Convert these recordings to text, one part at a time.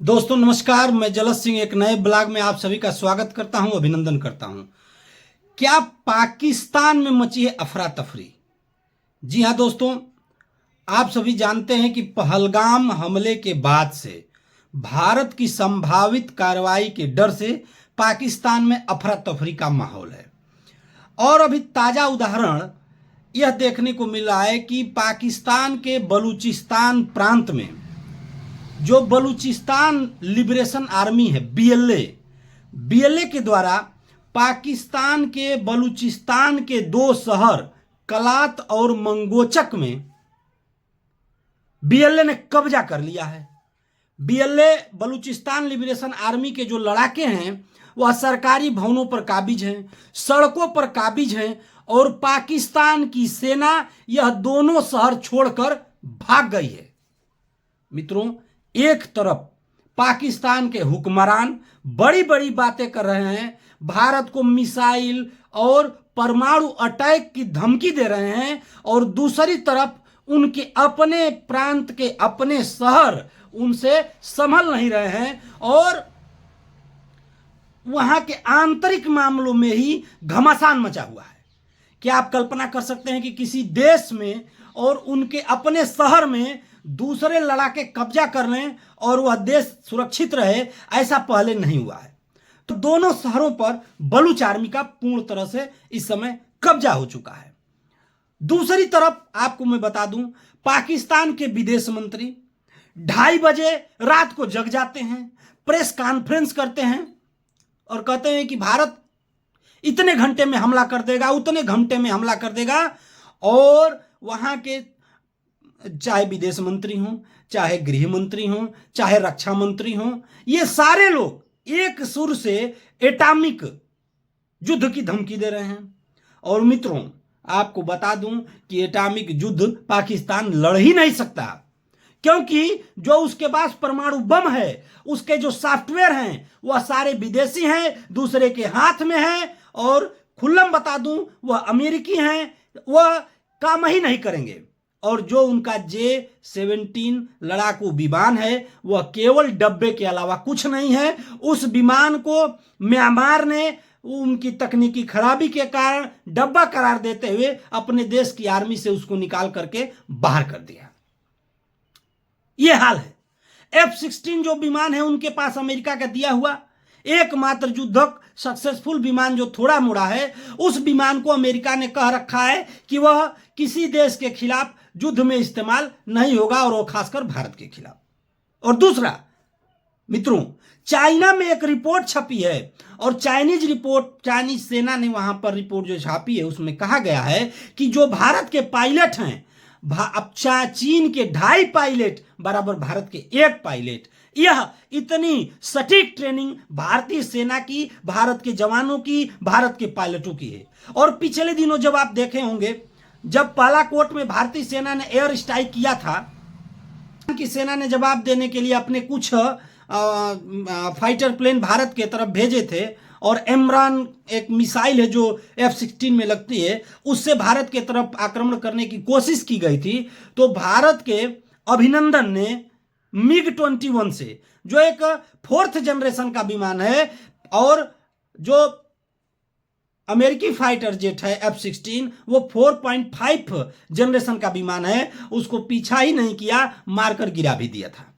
दोस्तों नमस्कार, मैं जलस सिंह एक नए ब्लॉग में आप सभी का स्वागत करता हूं, अभिनंदन करता हूं। क्या पाकिस्तान में मची है अफरा तफरी? जी हां दोस्तों, आप सभी जानते हैं कि पहलगाम हमले के बाद से भारत की संभावित कार्रवाई के डर से पाकिस्तान में अफरा तफरी का माहौल है। और अभी ताजा उदाहरण यह देखने को मिला है कि पाकिस्तान के बलूचिस्तान प्रांत में जो बलूचिस्तान लिबरेशन आर्मी है बीएलए के द्वारा पाकिस्तान के बलूचिस्तान के दो शहर कलात और मंगोचक में बीएलए ने कब्जा कर लिया है। बीएलए बलूचिस्तान लिबरेशन आर्मी के जो लड़ाके हैं वह सरकारी भवनों पर काबिज हैं, सड़कों पर काबिज हैं और पाकिस्तान की सेना यह दोनों शहर छोड़कर भाग गई है। मित्रों, एक तरफ पाकिस्तान के हुक्मरान बड़ी बड़ी बातें कर रहे हैं, भारत को मिसाइल और परमाणु अटैक की धमकी दे रहे हैं, और दूसरी तरफ उनके अपने प्रांत के अपने शहर उनसे संभल नहीं रहे हैं और वहां के आंतरिक मामलों में ही घमासान मचा हुआ है। क्या आप कल्पना कर सकते हैं कि किसी देश में और उनके अपने शहर में दूसरे लड़ाके कब्जा कर लें और वह देश सुरक्षित रहे? ऐसा पहले नहीं हुआ है। तो दोनों शहरों पर बलूच आर्मी का पूर्ण तरह से इस समय कब्जा हो चुका है। दूसरी तरफ आपको मैं बता दूं, पाकिस्तान के विदेश मंत्री 2:30 बजे रात को जग जाते हैं, प्रेस कॉन्फ्रेंस करते हैं और कहते हैं कि भारत इतने घंटे में हमला कर देगा, उतने घंटे में हमला कर देगा। और वहां के चाहे विदेश मंत्री हों, चाहे गृह मंत्री हों, चाहे रक्षा मंत्री हों, ये सारे लोग एक सुर से एटॉमिक युद्ध की धमकी दे रहे हैं। और मित्रों, आपको बता दूं कि एटॉमिक युद्ध पाकिस्तान लड़ ही नहीं सकता, क्योंकि जो उसके पास परमाणु बम है, उसके जो सॉफ्टवेयर हैं वह सारे विदेशी हैं, दूसरे के हाथ में हैं। और खुल्लम बता दूं, वह अमेरिकी हैं, वह काम ही नहीं करेंगे। और जो उनका J-17 लड़ाकू विमान है वह केवल डब्बे के अलावा कुछ नहीं है। उस विमान को म्यांमार ने उनकी तकनीकी खराबी के कारण डब्बा करार देते हुए अपने देश की आर्मी से उसको निकाल करके बाहर कर दिया। यह हाल है। F-16 जो विमान है उनके पास अमेरिका का दिया हुआ एकमात्र युद्धक सक्सेसफुल विमान जो थोड़ा मोड़ा है, उस विमान को अमेरिका ने कह रखा है कि वह किसी देश के खिलाफ युद्ध में इस्तेमाल नहीं होगा, और वो खासकर भारत के खिलाफ। और दूसरा मित्रों, चाइना में एक रिपोर्ट छपी है और चाइनीज सेना ने वहां पर रिपोर्ट जो छापी है उसमें कहा गया है कि जो भारत के पायलट हैं, अब चीन के 2.5 पायलट बराबर भारत के 1 पायलट, यह इतनी सटीक ट्रेनिंग भारतीय सेना की, भारत के जवानों की, भारत के पायलटों की है। और पिछले दिनों जब आप देखे होंगे, जब बालाकोट में भारतीय सेना ने एयर स्ट्राइक किया था, की सेना ने जवाब देने के लिए अपने कुछ फाइटर प्लेन भारत के तरफ भेजे थे, और एमरान एक मिसाइल है जो F-16 में लगती है, उससे भारत के तरफ आक्रमण करने की कोशिश की गई थी। तो भारत के अभिनंदन ने MiG-21 से, जो एक 4th जनरेशन का विमान है, और जो अमेरिकी फाइटर जेट है F-16 वो 4.5 जनरेशन का विमान है, उसको पीछा ही नहीं किया, मारकर गिरा भी दिया था।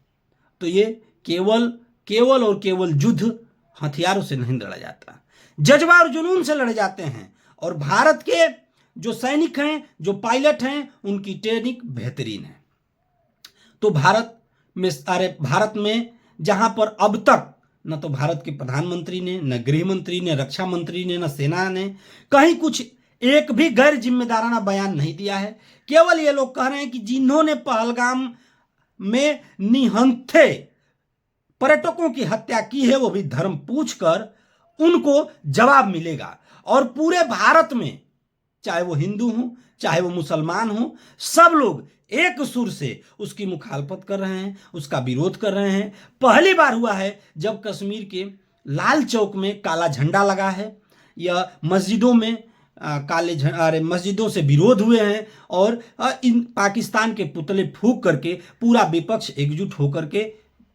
तो ये केवल और केवल युद्ध हथियारों से नहीं लड़ा जाता, जज्बा और जुनून से लड़े जाते हैं। और भारत के जो सैनिक हैं, जो पायलट हैं, उनकी ट्रेनिंग बेहतरीन है। तो भारत में जहां पर अब तक न तो भारत के प्रधानमंत्री ने, न गृह मंत्री ने, रक्षा मंत्री ने, न सेना ने कहीं कुछ एक भी गैर जिम्मेदाराना बयान नहीं दिया है। केवल ये लोग कह रहे हैं कि जिन्होंने पहलगाम में निहत्थे पर्यटकों की हत्या की है वो भी धर्म पूछकर उनको जवाब मिलेगा। और पूरे भारत में चाहे वो हिंदू हो, चाहे वो मुसलमान हो, सब लोग एक सुर से उसकी मुखालफत कर रहे हैं, उसका विरोध कर रहे हैं। पहली बार हुआ है जब कश्मीर के लाल चौक में काला झंडा लगा है, या मस्जिदों में मस्जिदों से विरोध हुए हैं, और इन पाकिस्तान के पुतले फूंक करके पूरा विपक्ष एकजुट होकर के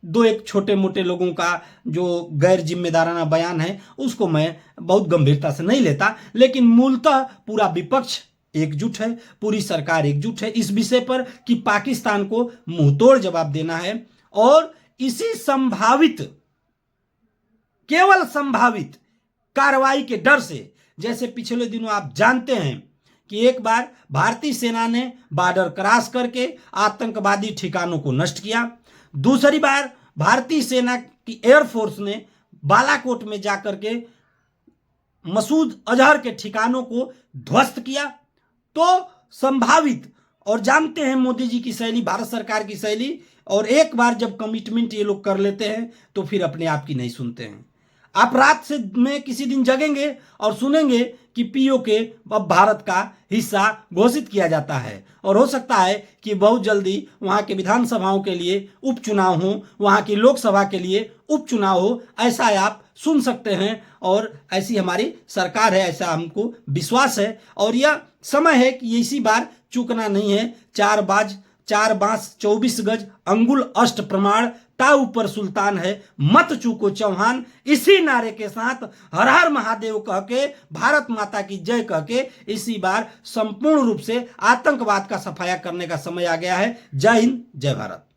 दो एक छोटे मोटे लोगों का जो गैर जिम्मेदाराना बयान है उसको मैं बहुत गंभीरता से नहीं लेता, लेकिन मूलतः पूरा विपक्ष एकजुट है, पूरी सरकार एकजुट है इस विषय पर कि पाकिस्तान को मुंहतोड़ जवाब देना है। और इसी संभावित, केवल संभावित कार्रवाई के डर से, जैसे पिछले दिनों आप जानते हैं कि एक बार भारतीय सेना ने बॉर्डर क्रॉस करके आतंकवादी ठिकानों को नष्ट किया, दूसरी बार भारतीय सेना की एयरफोर्स ने बालाकोट में जाकर के मसूद अजहर के ठिकानों को ध्वस्त किया। तो संभावित, और जानते हैं मोदी जी की शैली, भारत सरकार की शैली, और एक बार जब कमिटमेंट ये लोग कर लेते हैं तो फिर अपने आप की नहीं सुनते हैं। आप रात से में किसी दिन जगेंगे और सुनेंगे कि पीओके अब भारत का हिस्सा घोषित किया जाता है, और हो सकता है कि बहुत जल्दी वहां के विधानसभाओं के लिए उपचुनाव हो, वहां की लोकसभा के लिए उपचुनाव हो, ऐसा आप सुन सकते हैं। और ऐसी हमारी सरकार है, ऐसा हमको विश्वास है। और यह समय है कि इसी बार चूकना नहीं है। चार बांस 24 गज अंगुल अष्ट प्रमाण, ताऊ पर सुल्तान है मत चूको चौहान। इसी नारे के साथ हर हर महादेव कह के, भारत माता की जय कह के इसी बार संपूर्ण रूप से आतंकवाद का सफाया करने का समय आ गया है। जय हिंद, जय भारत।